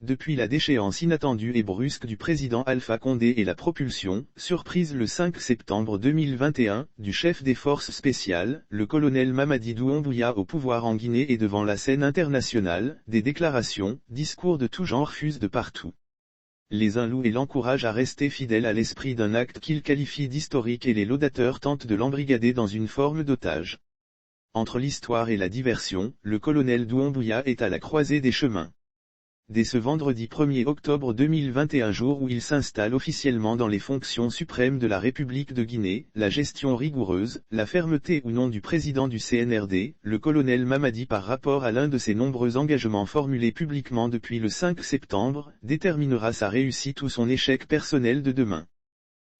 depuis la déchéance inattendue et brusque du président Alpha Condé et la propulsion, surprise le 5 septembre 2021, du chef des forces spéciales, le colonel Mamadi Doumbouya au pouvoir en Guinée et devant la scène internationale, des déclarations, discours de tout genre fusent de partout. Les uns louent et l'encouragent à rester fidèle à l'esprit d'un acte qu'ils qualifient d'historique et les laudateurs tentent de l'embrigader dans une forme d'otage. Entre l'histoire et la diversion, le colonel Doumbouya est à la croisée des chemins. Dès ce vendredi 1er octobre 2021, jour où il s'installe officiellement dans les fonctions suprêmes de la République de Guinée, la gestion rigoureuse, la fermeté ou non du président du CNRD, le colonel Mamadi par rapport à l'un de ses nombreux engagements formulés publiquement depuis le 5 septembre, déterminera sa réussite ou son échec personnel de demain.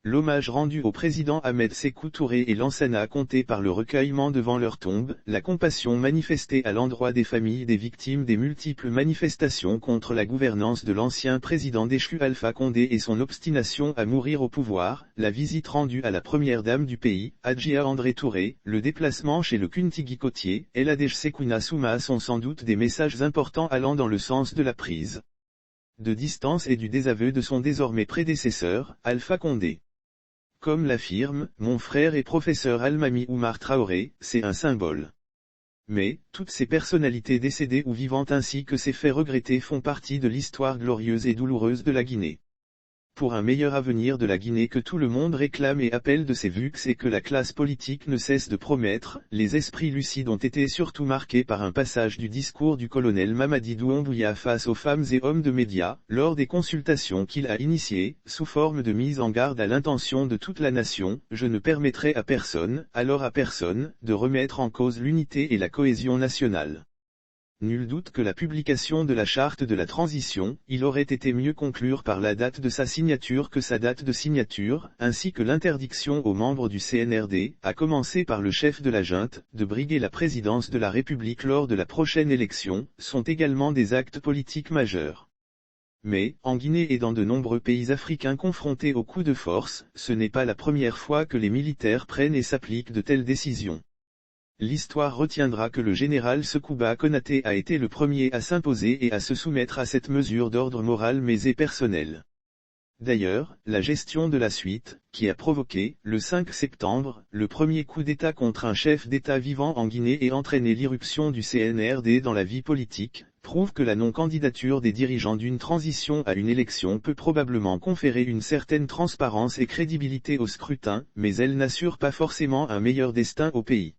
L'hommage rendu au président Ahmed Sékou Touré et Lansana Conté par le recueillement devant leur tombe, la compassion manifestée à l'endroit des familles des victimes des multiples manifestations contre la gouvernance de l'ancien président déchu Alpha Condé et son obstination à mourir au pouvoir, la visite rendue à la première dame du pays, Adjia André Touré, le déplacement chez le Kuntigi Côtier, Eladej Sekouna Souma sont sans doute des messages importants allant dans le sens de la prise de distance et du désaveu de son désormais prédécesseur, Alpha Condé. Comme l'affirme mon frère et professeur Almami Oumar Traoré, c'est un symbole. Mais, toutes ces personnalités décédées ou vivantes ainsi que ces faits regrettés font partie de l'histoire glorieuse et douloureuse de la Guinée. Pour un meilleur avenir de la Guinée que tout le monde réclame et appelle de ses vues et que la classe politique ne cesse de promettre, les esprits lucides ont été surtout marqués par un passage du discours du colonel Mamadi Doumbouya face aux femmes et hommes de médias, lors des consultations qu'il a initiées, sous forme de mise en garde à l'intention de toute la nation, je ne permettrai à personne, alors à personne, de remettre en cause l'unité et la cohésion nationale. Nul doute que la publication de la charte de la transition, il aurait été mieux conclure par la date de sa signature que sa date de signature, ainsi que l'interdiction aux membres du CNRD, à commencer par le chef de la junte, de briguer la présidence de la République lors de la prochaine élection, sont également des actes politiques majeurs. Mais, en Guinée et dans de nombreux pays africains confrontés aux coups de force, ce n'est pas la première fois que les militaires prennent et s'appliquent de telles décisions. L'histoire retiendra que le général Sekouba Konaté a été le premier à s'imposer et à se soumettre à cette mesure d'ordre moral mais et personnel. D'ailleurs, la gestion de la suite, qui a provoqué, le 5 septembre, le premier coup d'État contre un chef d'État vivant en Guinée et entraîné l'irruption du CNRD dans la vie politique, prouve que la non-candidature des dirigeants d'une transition à une élection peut probablement conférer une certaine transparence et crédibilité au scrutin, mais elle n'assure pas forcément un meilleur destin au pays.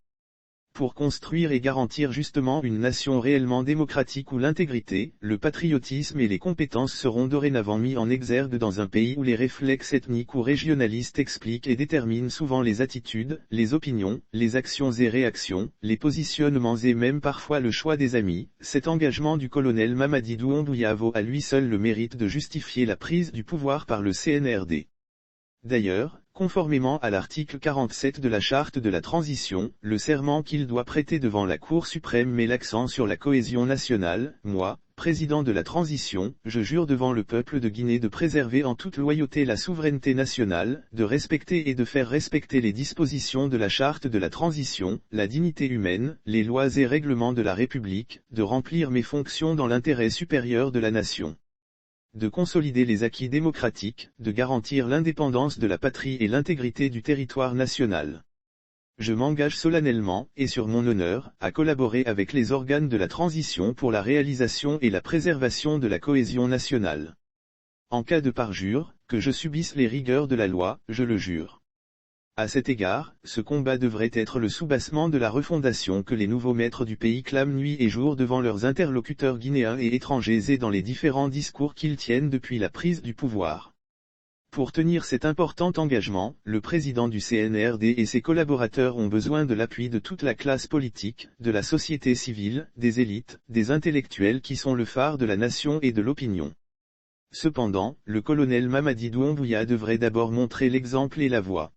Pour construire et garantir justement une nation réellement démocratique où l'intégrité, le patriotisme et les compétences seront dorénavant mis en exergue dans un pays où les réflexes ethniques ou régionalistes expliquent et déterminent souvent les attitudes, les opinions, les actions et réactions, les positionnements et même parfois le choix des amis, cet engagement du colonel Mamadi Doumbouya vaut à lui seul le mérite de justifier la prise du pouvoir par le CNRD. D'ailleurs, conformément à l'article 47 de la Charte de la Transition, le serment qu'il doit prêter devant la Cour suprême met l'accent sur la cohésion nationale. Moi, président de la transition, je jure devant le peuple de Guinée de préserver en toute loyauté la souveraineté nationale, de respecter et de faire respecter les dispositions de la Charte de la Transition, la dignité humaine, les lois et règlements de la République, de remplir mes fonctions dans l'intérêt supérieur de la nation, de consolider les acquis démocratiques, de garantir l'indépendance de la patrie et l'intégrité du territoire national. Je m'engage solennellement, et sur mon honneur, à collaborer avec les organes de la transition pour la réalisation et la préservation de la cohésion nationale. En cas de parjure, que je subisse les rigueurs de la loi, je le jure. À cet égard, ce combat devrait être le soubassement de la refondation que les nouveaux maîtres du pays clament nuit et jour devant leurs interlocuteurs guinéens et étrangers et dans les différents discours qu'ils tiennent depuis la prise du pouvoir. Pour tenir cet important engagement, le président du CNRD et ses collaborateurs ont besoin de l'appui de toute la classe politique, de la société civile, des élites, des intellectuels qui sont le phare de la nation et de l'opinion. Cependant, le colonel Mamadi Doumbouya devrait d'abord montrer l'exemple et la voie.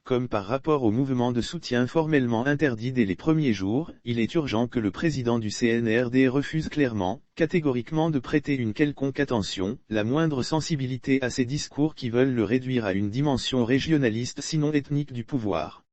Comme par rapport au mouvement de soutien formellement interdit dès les premiers jours, il est urgent que le président du CNRD refuse clairement, catégoriquement de prêter une quelconque attention, la moindre sensibilité à ces discours qui veulent le réduire à une dimension régionaliste sinon ethnique du pouvoir.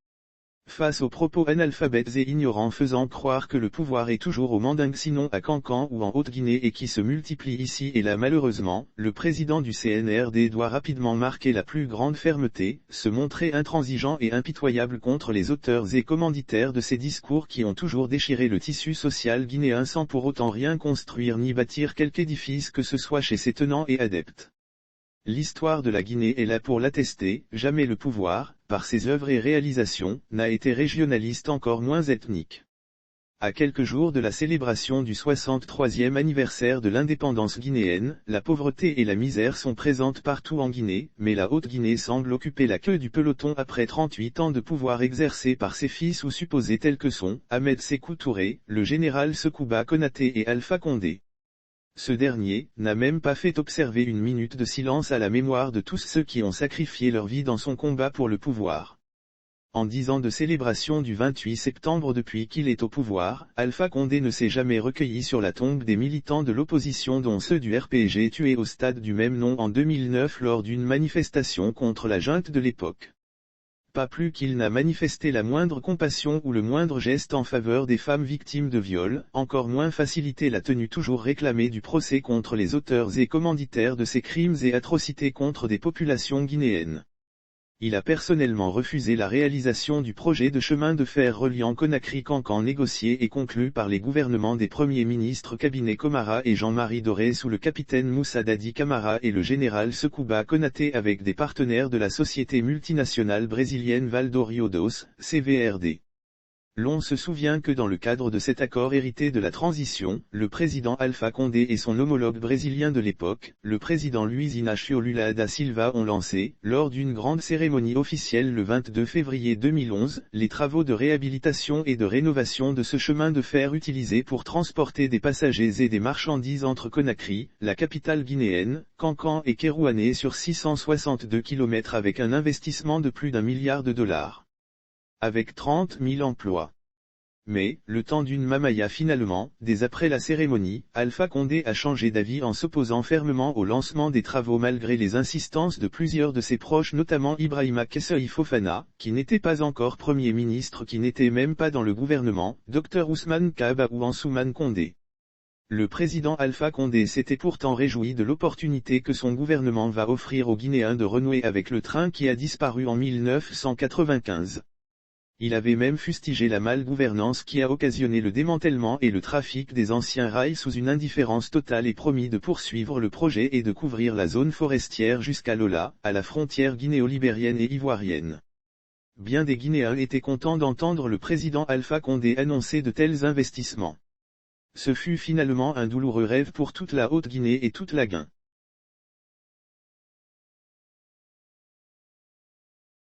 Face aux propos analphabètes et ignorants faisant croire que le pouvoir est toujours au Mandingue sinon à Cancan ou en Haute-Guinée et qui se multiplient ici et là malheureusement, le président du CNRD doit rapidement marquer la plus grande fermeté, se montrer intransigeant et impitoyable contre les auteurs et commanditaires de ces discours qui ont toujours déchiré le tissu social guinéen sans pour autant rien construire ni bâtir quelque édifice que ce soit chez ses tenants et adeptes. L'histoire de la Guinée est là pour l'attester, jamais le pouvoir, par ses œuvres et réalisations, n'a été régionaliste encore moins ethnique. À quelques jours de la célébration du 63e anniversaire de l'indépendance guinéenne, la pauvreté et la misère sont présentes partout en Guinée, mais la Haute-Guinée semble occuper la queue du peloton après 38 ans de pouvoir exercé par ses fils ou supposés tels que sont, Ahmed Sékou Touré, le général Sekouba Konaté et Alpha Condé. Ce dernier n'a même pas fait observer une minute de silence à la mémoire de tous ceux qui ont sacrifié leur vie dans son combat pour le pouvoir. En 10 ans de célébration du 28 septembre depuis qu'il est au pouvoir, Alpha Condé ne s'est jamais recueilli sur la tombe des militants de l'opposition dont ceux du RPG tués au stade du même nom en 2009 lors d'une manifestation contre la junte de l'époque. Pas plus qu'il n'a manifesté la moindre compassion ou le moindre geste en faveur des femmes victimes de viol, encore moins facilité la tenue toujours réclamée du procès contre les auteurs et commanditaires de ces crimes et atrocités contre des populations guinéennes. Il a personnellement refusé la réalisation du projet de chemin de fer reliant Conakry-Cancan négocié et conclu par les gouvernements des premiers ministres Cabinet Comara et Jean-Marie Doré sous le capitaine Moussa Dadi Camara et le général Sekouba Konaté avec des partenaires de la société multinationale brésilienne Valdoriodos, CVRD. L'on se souvient que dans le cadre de cet accord hérité de la transition, le président Alpha Condé et son homologue brésilien de l'époque, le président Luiz Inácio Lula da Silva ont lancé, lors d'une grande cérémonie officielle le 22 février 2011, les travaux de réhabilitation et de rénovation de ce chemin de fer utilisé pour transporter des passagers et des marchandises entre Conakry, la capitale guinéenne, Cancan et Kérouané sur 662 km avec un investissement de plus d'1 milliard de dollars. Avec 30 000 emplois. Mais, le temps d'une mamaya finalement, dès après la cérémonie, Alpha Condé a changé d'avis en s'opposant fermement au lancement des travaux malgré les insistances de plusieurs de ses proches notamment Ibrahima Kessei Fofana, qui n'était pas encore Premier ministre qui n'était même pas dans le gouvernement, Dr Ousmane Kaba ou Ansoumane Condé. Le président Alpha Condé s'était pourtant réjoui de l'opportunité que son gouvernement va offrir aux Guinéens de renouer avec le train qui a disparu en 1995. Il avait même fustigé la malgouvernance qui a occasionné le démantèlement et le trafic des anciens rails sous une indifférence totale et promis de poursuivre le projet et de couvrir la zone forestière jusqu'à Lola, à la frontière guinéo-libérienne et ivoirienne. Bien des Guinéens étaient contents d'entendre le président Alpha Condé annoncer de tels investissements. Ce fut finalement un douloureux rêve pour toute la Haute-Guinée et toute la Guinée.